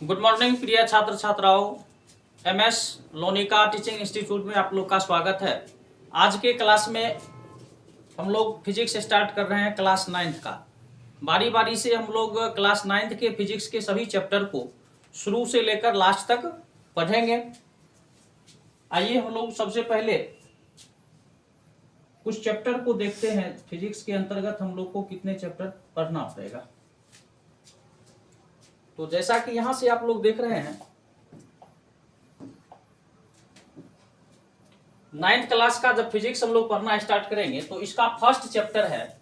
Good morning प्रिय छात्र छात्राओं। एमएस लोनिका टीचिंग इंस्टीट्यूट में आप लोग का स्वागत है। आज के क्लास में हम लोग फिजिक्स स्टार्ट कर रहे हैं क्लास 9th का। बारी बारी से हम लोग क्लास 9th के फिजिक्स के सभी चैप्टर को शुरू से लेकर लास्ट तक पढ़ेंगे। आइए हम लोग सबसे पहले कुछ चैप्टर को देखते हैं। फिजिक्स के अंतर्गत हम लोग को कितने चैप्टर पढ़ना पड़ेगा। तो जैसा कि यहां से आप लोग देख रहे हैं, 9th क्लास का जब फिजिक्स हम लोग पढ़ना स्टार्ट करेंगे तो इसका फर्स्ट चैप्टर है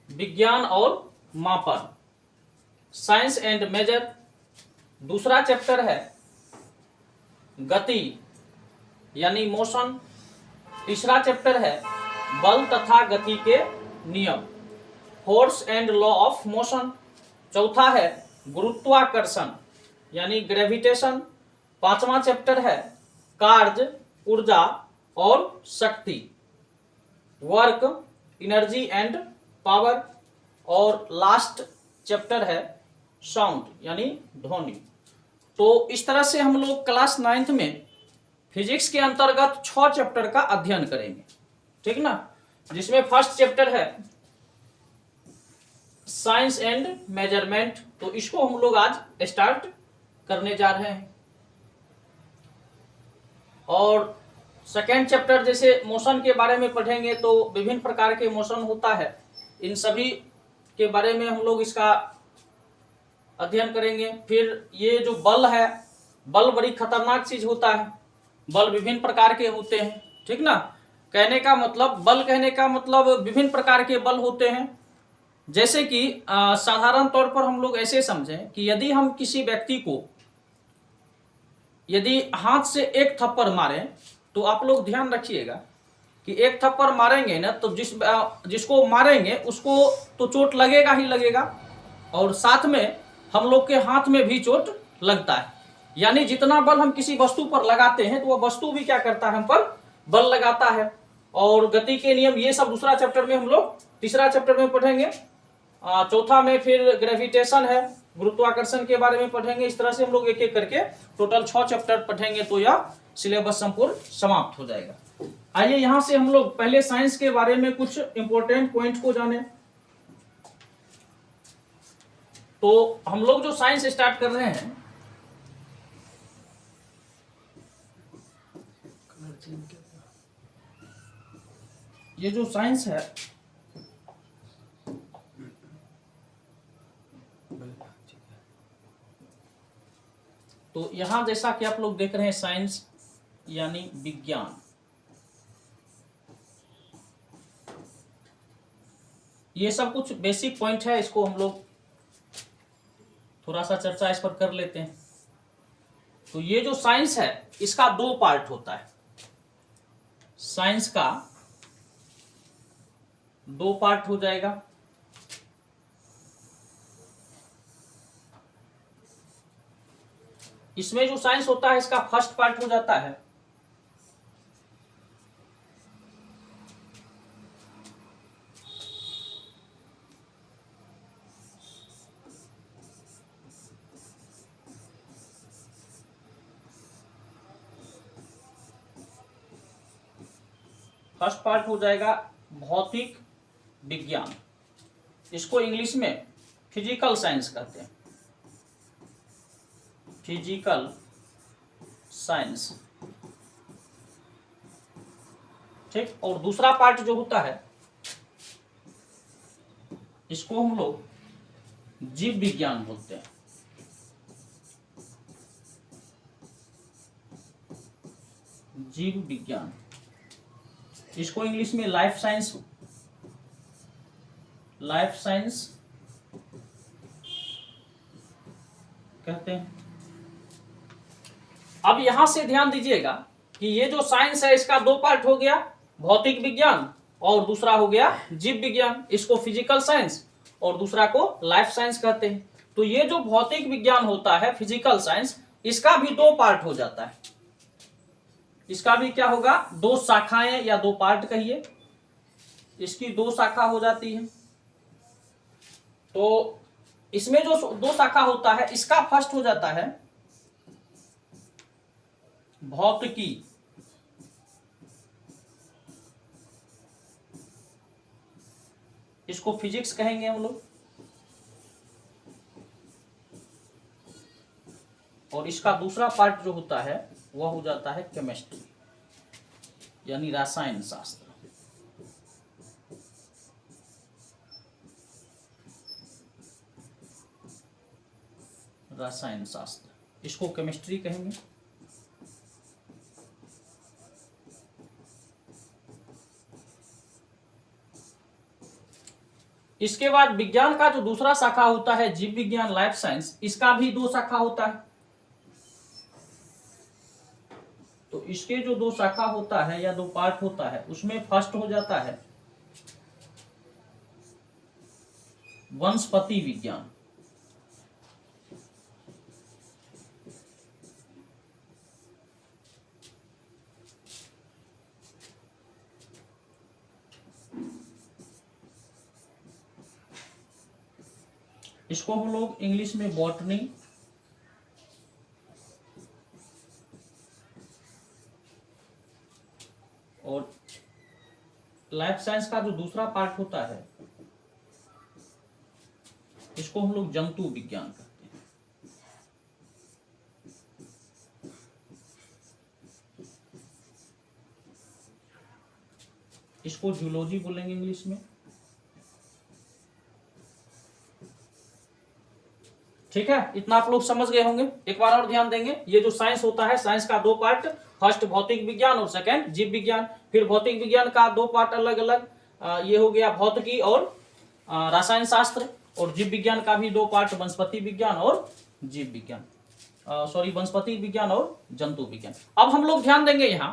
विज्ञान और मापन, साइंस एंड मेजर। दूसरा चैप्टर है गति यानी मोशन। तीसरा चैप्टर है बल तथा गति के नियम, force and law of motion. चौथा है गुरुत्वाकर्षण यानी ग्रेविटेशन। पांचवा चैप्टर है कार्य, ऊर्जा और शक्ति, वर्क, एनर्जी एंड पावर। और लास्ट चैप्टर है साउंड यानी ध्वनि। तो इस तरह से हम लोग क्लास 9th में फिजिक्स के अंतर्गत 6 चैप्टर का अध्ययन करेंगे, ठीक ना। जिसमें फर्स्ट चैप्टर है साइंस एंड मेजरमेंट, तो इसको हम लोग आज स्टार्ट करने जा रहे हैं। और सेकेंड चैप्टर जैसे मोशन के बारे में पढ़ेंगे, तो विभिन्न प्रकार के मोशन होता है, इन सभी के बारे में हम लोग इसका अध्ययन करेंगे। फिर ये जो बल है, बल बड़ी खतरनाक चीज होता है। बल विभिन्न प्रकार के होते हैं, ठीक ना। कहने का मतलब, बल कहने का मतलब विभिन्न प्रकार के बल होते हैं। जैसे कि साधारण तौर पर हम लोग ऐसे समझें कि यदि हम किसी व्यक्ति को यदि हाथ से एक थप्पड़ मारें, तो आप लोग ध्यान रखिएगा कि एक थप्पड़ मारेंगे ना, तो जिसको मारेंगे उसको तो चोट लगेगा ही लगेगा, और साथ में हम लोग के हाथ में भी चोट लगता है। यानी जितना बल हम किसी वस्तु पर लगाते हैं, तो वह वस्तु भी क्या करता है, हम पर बल लगाता है। और गति के नियम, ये सब दूसरा चैप्टर में हम लोग तीसरा चैप्टर में पढ़ेंगे। चौथा में फिर ग्रेविटेशन है, गुरुत्वाकर्षण के बारे में पढ़ेंगे। इस तरह से हम लोग एक एक करके टोटल 6 चैप्टर पढ़ेंगे, तो यह सिलेबस संपूर्ण समाप्त हो जाएगा। आइए यहां से हम लोग पहले साइंस के बारे में कुछ इंपॉर्टेंट पॉइंट को जाने। तो हम लोग जो साइंस स्टार्ट कर रहे हैं, ये जो साइंस है, तो यहां जैसा कि आप लोग देख रहे हैं साइंस यानी विज्ञान। ये सब कुछ बेसिक पॉइंट है, इसको हम लोग थोड़ा सा चर्चा इस पर कर लेते हैं। तो ये जो साइंस है, इसका 2 पार्ट होता है। साइंस का 2 पार्ट हो जाएगा। इसमें जो साइंस होता है, इसका फर्स्ट पार्ट हो जाता है भौतिक विज्ञान। इसको इंग्लिश में फिजिकल साइंस कहते हैं, फिजिकल साइंस, ठीक। और दूसरा पार्ट जो होता है, इसको हम लोग जीव विज्ञान बोलते हैं। जीव विज्ञान, इसको इंग्लिश में लाइफ साइंस कहते हैं। अब यहां से ध्यान दीजिएगा कि ये जो साइंस है, इसका 2 पार्ट हो गया, भौतिक विज्ञान और दूसरा हो गया जीव विज्ञान। इसको फिजिकल साइंस और दूसरा को लाइफ साइंस कहते हैं। तो ये जो भौतिक विज्ञान होता है, फिजिकल साइंस, इसका भी 2 पार्ट हो जाता है। इसका भी क्या होगा, 2 शाखाएं या 2 पार्ट कहिए, इसकी 2 शाखा हो जाती है। तो इसमें जो 2 शाखा होता है, इसका फर्स्ट हो जाता है भौतिकी, इसको फिजिक्स कहेंगे हम लोग, और इसका दूसरा पार्ट जो होता है वह हो जाता है केमिस्ट्री, यानी रसायन शास्त्र। रसायन शास्त्र, इसको केमिस्ट्री कहेंगे। इसके बाद विज्ञान का जो दूसरा शाखा होता है जीव विज्ञान, लाइफ साइंस, इसका भी दो शाखा होता है। तो इसके जो दो शाखा होता है या दो पार्ट होता है, उसमें फर्स्ट हो जाता है वनस्पति विज्ञान। इसको हम लोग इंग्लिश में बॉटनी, और लाइफ साइंस का जो दूसरा पार्ट होता है इसको हम लोग जंतु विज्ञान कहते हैं। इसको जूलॉजी बोलेंगे इंग्लिश में। ठीक है, इतना आप लोग समझ गए होंगे। एक बार और ध्यान देंगे, ये जो साइंस होता है, साइंस का दो पार्ट, फर्स्ट भौतिक विज्ञान और सेकंड जीव विज्ञान। फिर भौतिक विज्ञान का दो पार्ट अलग अलग, ये हो गया भौतिकी और रसायन शास्त्र, और जीव विज्ञान का भी दो पार्ट, वनस्पति विज्ञान और जीव विज्ञान, वनस्पति विज्ञान और जंतु विज्ञान। अब हम लोग ध्यान देंगे यहाँ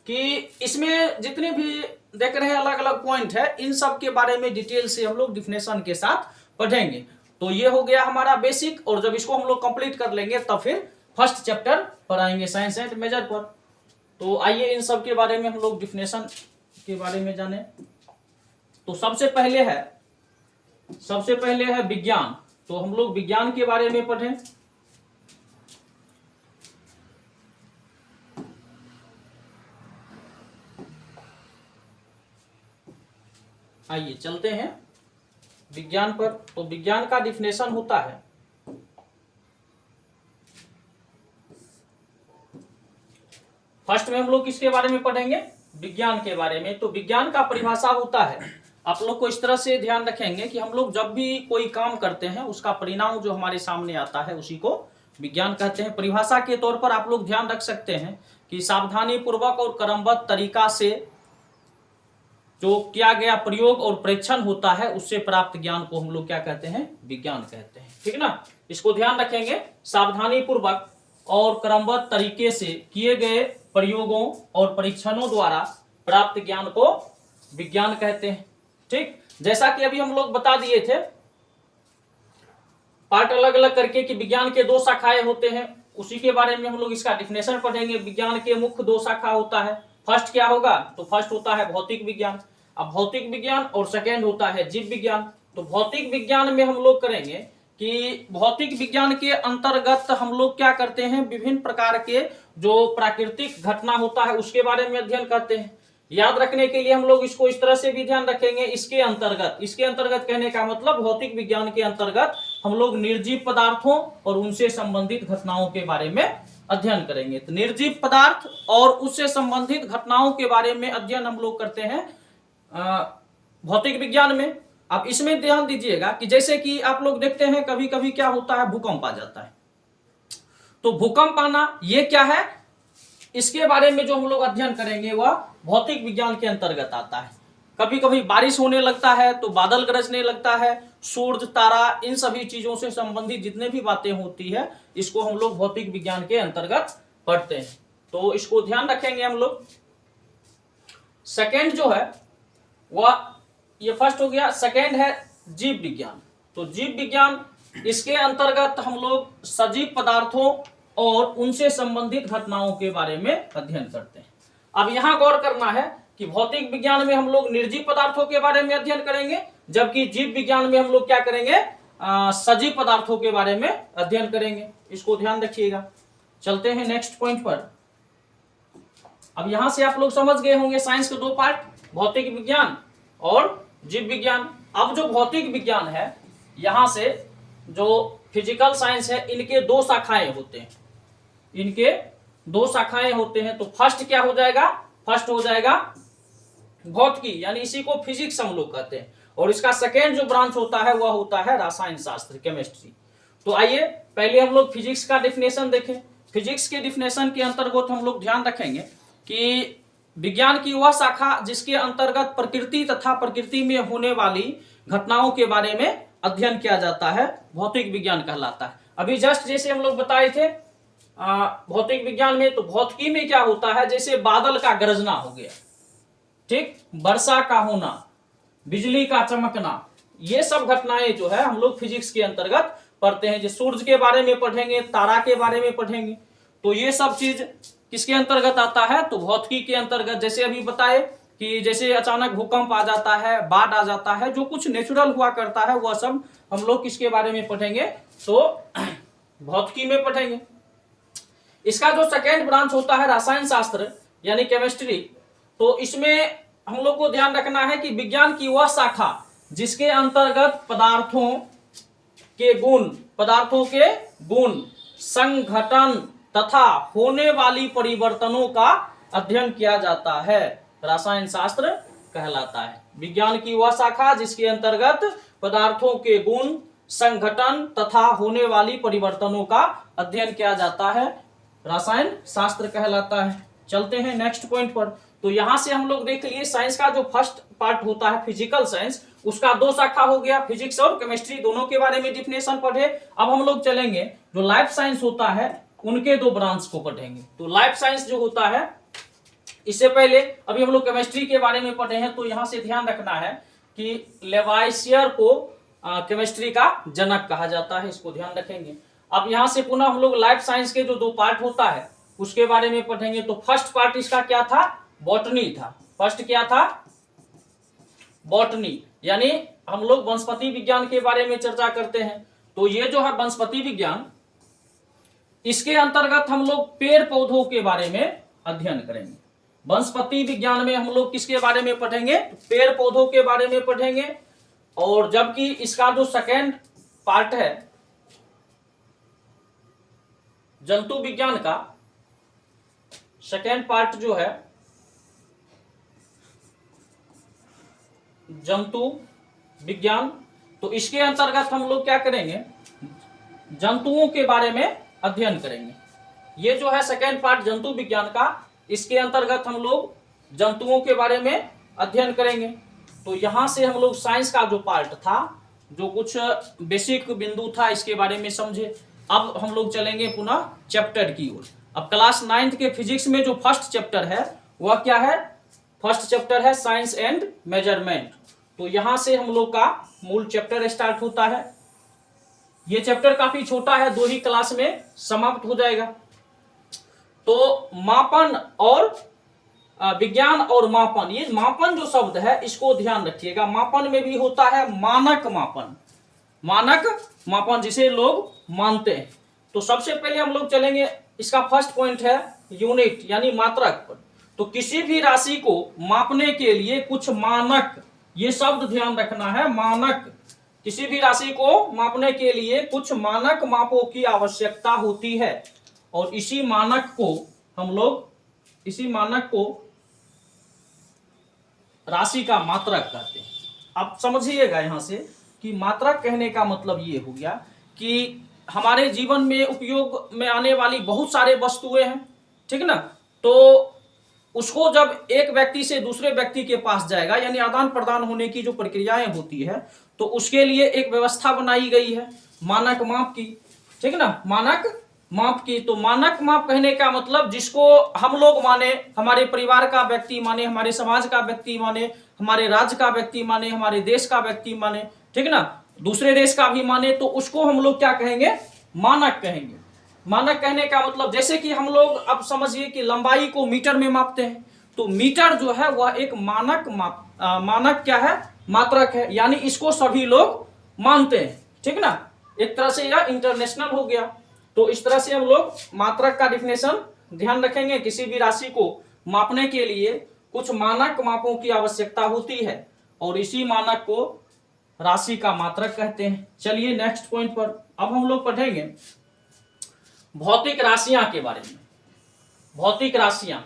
कि इसमें जितने भी देख रहे हैं अलग अलग पॉइंट है, इन सब के बारे में डिटेल से हम लोग डिफिनेशन के साथ पढ़ेंगे। तो ये हो गया हमारा बेसिक, और जब इसको हम लोग कंप्लीट कर लेंगे तब फिर फर्स्ट चैप्टर पढ़ाएंगे साइंस एंड मेजर पर। तो आइए इन सब के बारे में हम लोग डिफिनेशन के बारे में जाने। तो सबसे पहले है विज्ञान। तो हम लोग विज्ञान के बारे में पढ़ें। आइए चलते हैं विज्ञान पर। तो विज्ञान का डिफिनेशन होता है फर्स्ट में हम लोग किसके बारे में पढ़ेंगे, विज्ञान के बारे में। तो विज्ञान का परिभाषा होता है, आप लोग को इस तरह से ध्यान रखेंगे कि हम लोग जब भी कोई काम करते हैं उसका परिणाम जो हमारे सामने आता है उसी को विज्ञान कहते हैं। परिभाषा के तौर पर आप लोग ध्यान रख सकते हैं कि सावधानी पूर्वक और क्रमबद्ध तरीका से जो किया गया प्रयोग और परीक्षण होता है उससे प्राप्त ज्ञान को हम लोग क्या कहते हैं, विज्ञान कहते हैं। ठीक ना, इसको ध्यान रखेंगे। सावधानी पूर्वक और क्रमबद्ध तरीके से किए गए प्रयोगों और परीक्षणों द्वारा प्राप्त ज्ञान को विज्ञान कहते हैं। ठीक, जैसा कि अभी हम लोग बता दिए थे पार्ट अलग अलग करके कि विज्ञान के दो शाखाएं होते हैं, उसी के बारे में हम लोग इसका डिफिनेशन पढ़ेंगे। विज्ञान के मुख्य दो शाखा होता है, फर्स्ट क्या होगा, तो फर्स्ट होता है भौतिक विज्ञान। अब भौतिक विज्ञान और सेकेंड होता है जीव विज्ञान। तो भौतिक विज्ञान में हम लोग करेंगे कि भौतिक विज्ञान के अंतर्गत हम लोग क्या करते हैं, विभिन्न प्रकार के जो प्राकृतिक घटना होता है उसके बारे में अध्ययन करते हैं। याद रखने के लिए हम लोग इसको इस तरह से भी ध्यान रखेंगे, इसके अंतर्गत कहने का मतलब भौतिक विज्ञान के अंतर्गत हम लोग निर्जीव पदार्थों और उनसे संबंधित घटनाओं के बारे में अध्ययन करेंगे। तो निर्जीव पदार्थ और उससे संबंधित घटनाओं के बारे में अध्ययन हम लोग करते हैं भौतिक विज्ञान में। अब इसमें ध्यान दीजिएगा कि जैसे कि आप लोग देखते हैं कभी कभी क्या होता है, भूकंप आ जाता है। तो भूकंप आना ये क्या है, इसके बारे में जो हम लोग अध्ययन करेंगे वह भौतिक विज्ञान के अंतर्गत आता है। कभी कभी बारिश होने लगता है तो बादल गरजने लगता है, सूरज, तारा, इन सभी चीजों से संबंधित जितने भी बातें होती है इसको हम लोग भौतिक विज्ञान के अंतर्गत पढ़ते हैं। तो इसको ध्यान रखेंगे हम लोग। सेकेंड जो है वह, ये फर्स्ट हो गया, सेकेंड है जीव विज्ञान। तो जीव विज्ञान, इसके अंतर्गत हम लोग सजीव पदार्थों और उनसे संबंधित घटनाओं के बारे में अध्ययन करते हैं। अब यहां गौर करना है कि भौतिक विज्ञान में हम लोग निर्जीव पदार्थों के बारे में अध्ययन करेंगे, जबकि जीव विज्ञान में हम लोग क्या करेंगे, सजीव पदार्थों के बारे में अध्ययन करेंगे। इसको ध्यान रखिएगा। चलते हैं नेक्स्ट पॉइंट पर। अब यहां से आप लोग समझ गए होंगे साइंस के दो पार्ट, भौतिक विज्ञान और जीव विज्ञान। अब जो भौतिक विज्ञान है, यहां से जो फिजिकल साइंस है, इनके दो शाखाएं होते हैं, इनके दो शाखाएं होते हैं। तो फर्स्ट क्या हो जाएगा, फर्स्ट हो जाएगा भौतिकी, यानी इसी को फिजिक्स हम लोग कहते हैं। और इसका सेकेंड जो ब्रांच होता है वह होता है रसायन शास्त्र, केमिस्ट्री। तो आइए पहले हम लोग फिजिक्स का डिफिनेशन देखें। फिजिक्स के डिफिनेशन के अंतर्गत हम लोग ध्यान रखेंगे कि विज्ञान की वह शाखा जिसके अंतर्गत प्रकृति तथा प्रकृति में होने वाली घटनाओं के बारे में अध्ययन किया जाता है, भौतिक विज्ञान कहलाता है। अभी जस्ट जैसे हम लोग बताए थे भौतिक विज्ञान में, तो भौतिकी में क्या होता है, जैसे बादल का गरजना हो गया, ठीक, वर्षा का होना, बिजली का चमकना, ये सब घटनाएं जो है हम लोग फिजिक्स के अंतर्गत पढ़ते हैं। जैसे सूर्य के बारे में पढ़ेंगे, तारा के बारे में पढ़ेंगे, तो ये सब चीज किसके अंतर्गत आता है, तो भौतिकी के अंतर्गत। जैसे अभी बताए कि जैसे अचानक भूकंप आ जाता है, बाढ़ आ जाता है, जो कुछ नेचुरल हुआ करता है वह सब हम लोग किसके बारे में पढ़ेंगे, तो भौतिकी में पढ़ेंगे। इसका जो सेकेंड ब्रांच होता है रसायन शास्त्र यानी केमिस्ट्री, तो इसमें हम लोग को ध्यान रखना है कि विज्ञान की वह शाखा जिसके अंतर्गत पदार्थों के गुण, संघटन तथा होने वाली परिवर्तनों का अध्ययन किया जाता है, रसायन शास्त्र कहलाता है। विज्ञान की वह शाखा जिसके अंतर्गत पदार्थों के गुण, संघटन तथा होने वाली परिवर्तनों का अध्ययन किया जाता है, रसायन शास्त्र कहलाता है। चलते हैं नेक्स्ट पॉइंट पर। तो यहां से हम लोग देख लिए साइंस का जो फर्स्ट पार्ट होता है फिजिकल साइंस, उसका दो शाखा हो गया, फिजिक्स और केमिस्ट्री, दोनों के बारे में डिफिनेशन पढ़े। अब हम लोग चलेंगे जो लाइफ साइंस होता है उनके दो ब्रांच को पढ़ेंगे। तो लाइफ साइंस जो होता है, इससे पहले अभी हम लोग केमिस्ट्री के बारे में पढ़े हैं, तो यहां से ध्यान रखना है कि लेवाइसियर को केमिस्ट्री का जनक कहा जाता है, इसको ध्यान रखेंगे। अब यहां से पुनः हम लोग लाइफ साइंस के जो दो पार्ट होता है उसके बारे में पढ़ेंगे। तो फर्स्ट पार्ट इसका क्या था, बॉटनी था। फर्स्ट क्या था, बॉटनी, यानी हम लोग वनस्पति विज्ञान के बारे में चर्चा करते हैं। तो ये जो है वनस्पति विज्ञान, इसके अंतर्गत हम लोग पेड़ पौधों के बारे में अध्ययन करेंगे। वनस्पति विज्ञान में हम लोग किसके बारे में पढ़ेंगे, पेड़ पौधों के बारे में पढ़ेंगे। और जबकि इसका जो सेकेंड पार्ट है जंतु विज्ञान का, सेकेंड पार्ट जो है जंतु विज्ञान, तो इसके अंतर्गत हम लोग क्या करेंगे, जंतुओं के बारे में अध्ययन करेंगे। ये जो है सेकेंड पार्ट जंतु विज्ञान का, इसके अंतर्गत हम लोग जंतुओं के बारे में अध्ययन करेंगे। तो यहां से हम लोग साइंस का जो पार्ट था, जो कुछ बेसिक बिंदु था, इसके बारे में समझे। अब हम लोग चलेंगे पुनः चैप्टर की ओर। अब क्लास 9th के फिजिक्स में जो फर्स्ट चैप्टर है वह क्या है, फर्स्ट चैप्टर है साइंस एंड मेजरमेंट। तो यहां से हम लोग का मूल चैप्टर स्टार्ट होता है। ये चैप्टर काफी छोटा है, 2 ही क्लास में समाप्त हो जाएगा। तो मापन और विज्ञान और मापन, ये मापन जो शब्द है इसको ध्यान रखिएगा। मापन में भी होता है मानक मापन, मानक मापन जिसे लोग मानते हैं। तो सबसे पहले हम लोग चलेंगे, इसका फर्स्ट पॉइंट है यूनिट यानी मात्रक पर। तो किसी भी राशि को मापने के लिए कुछ मानक, ये शब्द ध्यान रखना है, मानक, किसी भी राशि को मापने के लिए कुछ मानक मापों की आवश्यकता होती है। और इसी मानक को हम लोग, इसी मानक को राशि का मात्रक कहते हैं। अब समझिएगा यहां से कि मात्रक कहने का मतलब ये हो गया कि हमारे जीवन में उपयोग में आने वाली बहुत सारे वस्तुएं हैं, ठीक ना। तो उसको जब एक व्यक्ति से दूसरे व्यक्ति के पास जाएगा, यानी आदान प्रदान होने की जो प्रक्रियाएं होती है, तो उसके लिए एक व्यवस्था बनाई गई है मानक माप की, ठीक ना, मानक माप की। तो मानक माप कहने का मतलब जिसको हम लोग माने, हमारे परिवार का व्यक्ति माने, हमारे समाज का व्यक्ति माने, हमारे राज्य का व्यक्ति माने, हमारे देश का व्यक्ति माने, ठीक ना, दूसरे देश का भी माने, तो उसको हम लोग क्या कहेंगे, मानक कहेंगे। मानक कहने का मतलब जैसे कि हम लोग अब समझिए कि लंबाई को मीटर में मापते हैं, तो मीटर जो है वह एक मानक मानक क्या है, मात्रक है, यानी इसको सभी लोग मानते हैं, ठीक ना। एक तरह से यह इंटरनेशनल हो गया। तो इस तरह से हम लोग मात्रक का डिफिनेशन ध्यान रखेंगे। किसी भी राशि को मापने के लिए कुछ मानक मापों की आवश्यकता होती है और इसी मानक को राशि का मात्रक कहते हैं। चलिए नेक्स्ट पॉइंट पर अब हम लोग पढ़ेंगे भौतिक राशियां के बारे में। भौतिक राशियां,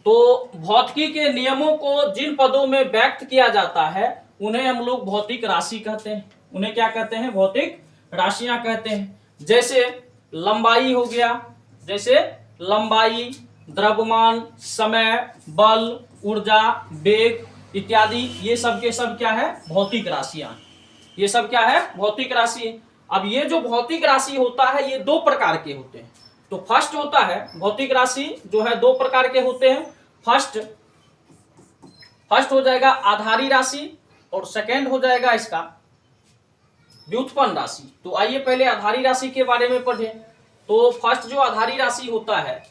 तो भौतिकी के नियमों को जिन पदों में व्यक्त किया जाता है उन्हें हम लोग भौतिक राशि कहते हैं। उन्हें क्या कहते हैं? भौतिक राशियां कहते हैं। जैसे लंबाई हो गया, जैसे लंबाई, द्रव्यमान, समय, बल, ऊर्जा, वेग इत्यादि, ये सब के सब क्या है? भौतिक राशियां। ये सब क्या है? भौतिक राशि। अब ये जो भौतिक राशि होता है ये दो प्रकार के होते हैं। तो फर्स्ट होता है भौतिक राशि जो है दो प्रकार के होते हैं। फर्स्ट हो जाएगा आधारी राशि और सेकंड हो जाएगा इसका व्युत्पन्न राशि। तो आइए पहले आधारी राशि के बारे में पढ़ें। तो फर्स्ट जो आधारी राशि होता है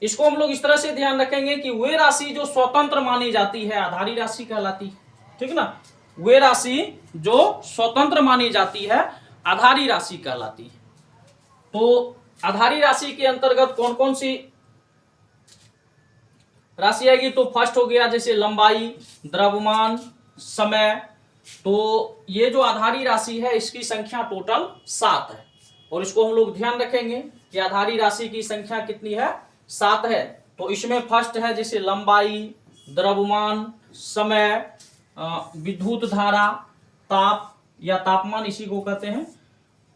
इसको हम लोग इस तरह से ध्यान रखेंगे कि वे राशि जो स्वतंत्र मानी जाती है आधारी राशि कहलाती है। ठीक ना? वे राशि जो स्वतंत्र मानी जाती है आधारी राशि कहलाती है। तो आधारी राशि के अंतर्गत कौन कौन सी राशि आएगी? तो फर्स्ट हो गया जैसे लंबाई, द्रव्यमान, समय। तो ये जो आधारी राशि है इसकी संख्या टोटल 7 है और इसको हम लोग ध्यान रखेंगे कि आधारी राशि की संख्या कितनी है? 7 है। तो इसमें फर्स्ट है जैसे लंबाई, द्रव्यमान, समय, विद्युत धारा, ताप या तापमान इसी को कहते हैं,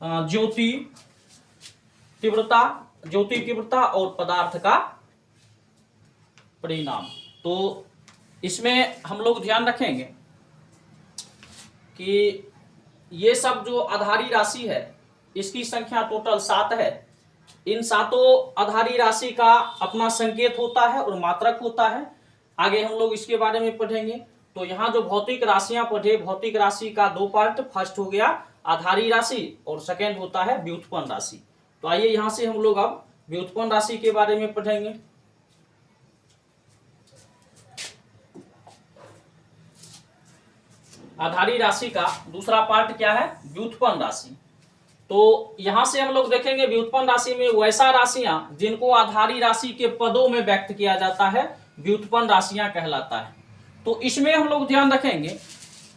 ज्योति तीव्रता और पदार्थ का परिणाम। तो इसमें हम लोग ध्यान रखेंगे कि ये सब जो आधारी राशि है इसकी संख्या टोटल 7 है। इन सातों आधारी राशि का अपना संकेत होता है और मात्रक होता है। आगे हम लोग इसके बारे में पढ़ेंगे। तो यहाँ जो भौतिक राशियां पढ़े, भौतिक राशि का दो पार्ट, फर्स्ट हो गया आधारी राशि और सेकंड होता है व्युत्पन्न राशि। तो आइए यहाँ से हम लोग अब व्युत्पन्न राशि के बारे में पढ़ेंगे। आधारी राशि का दूसरा पार्ट क्या है? व्युत्पन्न राशि। तो यहां से हम लोग देखेंगे व्युत्पन्न राशि में वैसा राशियां जिनको आधारी राशि के पदों में व्यक्त किया जाता है व्युत्पन्न राशियां कहलाता है। तो इसमें हम लोग ध्यान रखेंगे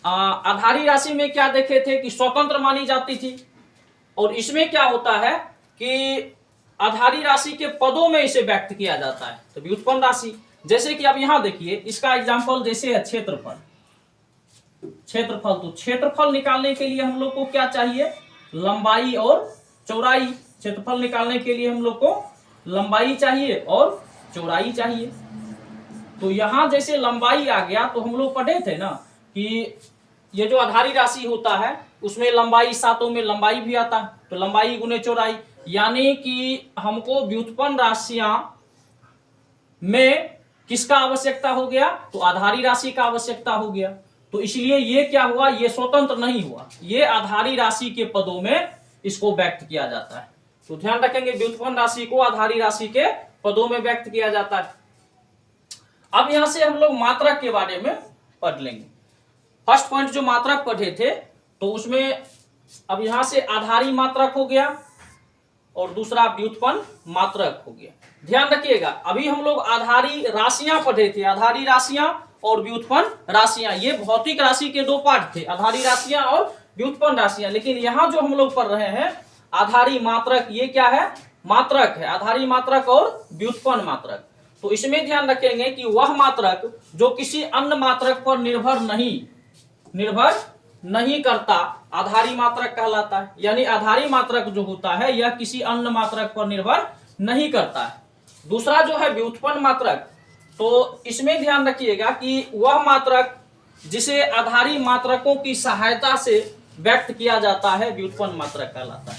आधारी राशि में क्या देखे थे कि स्वतंत्र मानी जाती थी और इसमें क्या होता है कि आधारी राशि के पदों में इसे व्यक्त किया जाता है। तो व्युत्पन्न राशि जैसे कि अब यहां देखिए इसका एग्जांपल जैसे है क्षेत्रफल। तो क्षेत्रफल निकालने के लिए हम लोग को क्या चाहिए? लंबाई और चौड़ाई। क्षेत्रफल निकालने के लिए हम लोग को लंबाई चाहिए और चौड़ाई चाहिए। तो यहां जैसे लंबाई आ गया तो हम लोग पढ़े थे ना कि ये जो आधारी राशि होता है उसमें लंबाई, सातों में लंबाई भी आता है। तो लंबाई गुने चौड़ाई, यानी कि हमको व्युत्पन्न राशियां में किसका आवश्यकता हो गया? तो आधारी राशि का आवश्यकता हो गया। तो इसलिए ये क्या हुआ? ये स्वतंत्र नहीं हुआ, ये आधारी राशि के पदों में इसको व्यक्त किया जाता है। तो ध्यान रखेंगे व्युत्पन्न राशि को आधारी राशि के पदों में व्यक्त किया जाता है। अब यहां से हम लोग मात्रक के बारे में पढ़ लेंगे। फर्स्ट पॉइंट जो मात्रक पढ़े थे तो उसमें अब यहां से आधारी मात्रक हो गया और दूसरा व्युत्पन्न मात्रक हो गया। ध्यान रखिएगा अभी हम लोग आधारी राशियां पढ़े थे, आधारी राशियां और व्युत्पन्न राशियां। ये भौतिक राशि के दो पार्ट थे, आधारी राशियां और व्युत्पन्न राशियां। लेकिन यहां जो हम लोग पढ़ रहे हैं आधारी मात्रक, ये क्या है? मात्रक है। आधारी मात्रक और व्युत्पन्न मात्रक। तो इसमें ध्यान रखेंगे कि वह मात्रक जो किसी अन्य मात्रक पर निर्भर नहीं करता आधारी मात्रक कहलाता है। यानी आधारी मात्रक जो होता है यह किसी अन्य मात्रक पर निर्भर नहीं करता है। दूसरा जो है व्युत्पन्न मात्रक, तो इसमें ध्यान रखिएगा कि वह मात्रक जिसे आधारी मात्रकों की सहायता से व्यक्त किया जाता है व्युत्पन्न मात्रक कहलाता है।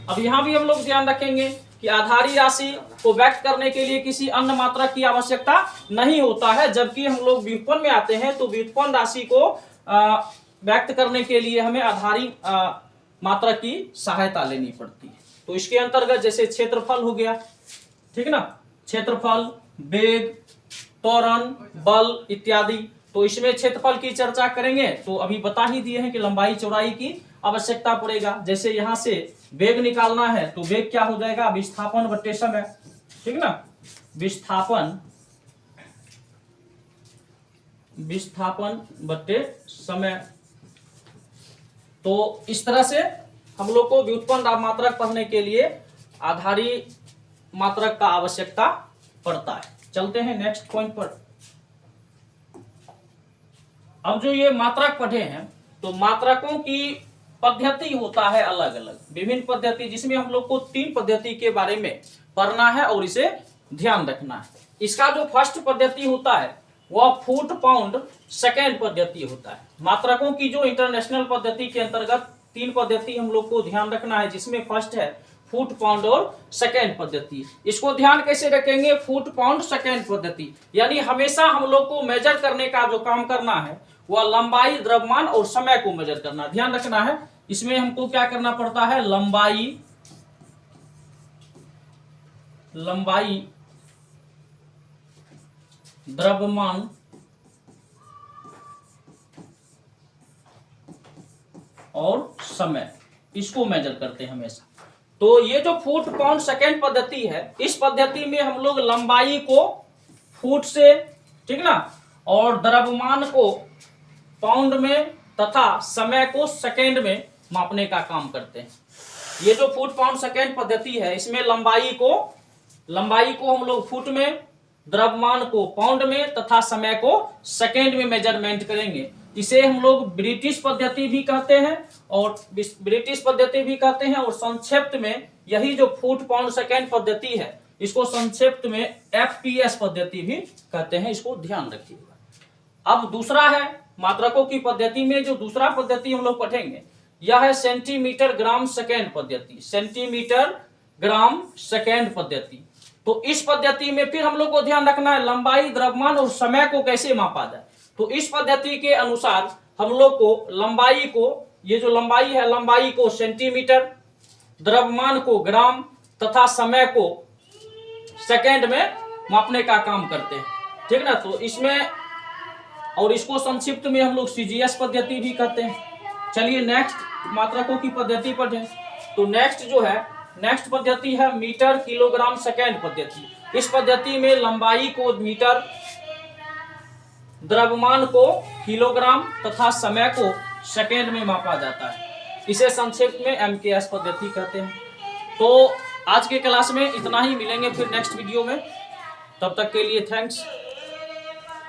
अब यहां भी हम लोग ध्यान रखेंगे कि आधारी राशि को व्यक्त करने के लिए किसी अन्य मात्रक की आवश्यकता नहीं होता है, जबकि हम लोग व्युत्पन्न में आते हैं तो व्युत्पन्न राशि को व्यक्त करने के लिए हमें आधारी मात्रक की सहायता लेनी पड़ती है। तो इसके अंतर्गत जैसे क्षेत्रफल हो गया, ठीक ना, क्षेत्रफल, वेग, त्वरण, बल इत्यादि। तो इसमें क्षेत्रफल की चर्चा करेंगे तो अभी बता ही दिए हैं कि लंबाई चौड़ाई की आवश्यकता पड़ेगा। जैसे यहां से वेग निकालना है तो वेग क्या हो जाएगा? विस्थापन बट्टे समय, ठीक ना, विस्थापन विस्थापन बटे समय। तो इस तरह से हम लोग को व्युत्पन्न मात्रक पढ़ने के लिए आधारी मात्रक का आवश्यकता पड़ता है। चलते हैं नेक्स्ट पॉइंट पर। अब जो ये मात्रक पढ़े हैं, तो मात्रकों की पद्धति होता है अलग अलग, विभिन्न पद्धति, जिसमें हम लोग को 3 पद्धति के बारे में पढ़ना है और इसे ध्यान रखना है। इसका जो फर्स्ट पद्धति होता है वह फुट पाउंड सेकेंड पद्धति होता है। मात्रकों की जो इंटरनेशनल पद्धति के अंतर्गत 3 पद्धति हम लोग को ध्यान रखना है, जिसमें फर्स्ट है फुट पाउंड और सेकेंड पद्धति। इसको ध्यान कैसे रखेंगे? फुट पाउंड सेकेंड पद्धति, यानी हमेशा हम लोग को मेजर करने का जो काम करना है वह लंबाई, द्रव्यमान और समय को मेजर करना, ध्यान रखना है। इसमें हमको क्या करना पड़ता है? लंबाई, द्रव्यमान और समय, इसको मेजर करते हैं हमेशा। तो ये जो फुट पाउंड सेकेंड पद्धति है, इस पद्धति में हम लोग लंबाई को फुट से, ठीक ना, और द्रव्यमान को पाउंड में तथा समय को सेकेंड में मापने का काम करते हैं। ये जो फुट पाउंड सेकेंड पद्धति है, इसमें लंबाई को हम लोग फुट में, द्रव्यमान को पाउंड में तथा समय को सेकेंड में मेजरमेंट करेंगे। इसे हम लोग ब्रिटिश पद्धति भी कहते हैं और संक्षिप्त में यही जो फुट पाउंड सेकेंड पद्धति है, इसको संक्षिप्त में एफपीएस पद्धति भी कहते हैं। इसको ध्यान रखिएगा। अब दूसरा है मात्रकों की पद्धति में जो दूसरा पद्धति हम लोग पढ़ेंगे, यह है सेंटीमीटर ग्राम सेकेंड पद्धति। सेंटीमीटर ग्राम सेकेंड पद्धति। तो इस पद्धति में फिर हम लोग को ध्यान रखना है लंबाई, द्रव्यमान और समय को कैसे मापा जाए। तो इस पद्धति के अनुसार हम लोग को लंबाई को, ये जो लंबाई है, लंबाई को सेंटीमीटर, द्रव्यमान को ग्राम तथा समय को सेकेंड में मापने का काम करते हैं, ठीक ना। तो इसमें, और इसको संक्षिप्त में हम लोग सीजीएस पद्धति भी कहते हैं। चलिए नेक्स्ट मात्रकों की पद्धति पढ़ें। तो नेक्स्ट पद्धति है मीटर किलोग्राम सेकेंड पद्धति। इस पद्धति में लंबाई को मीटर, द्रव्यमान को किलोग्राम तथा समय को सेकेंड में मापा जाता है। इसे संक्षिप्त में एमकेएस पद्धति कहते हैं। तो आज के क्लास में इतना ही, मिलेंगे फिर नेक्स्ट वीडियो में। तब तक के लिए थैंक्स।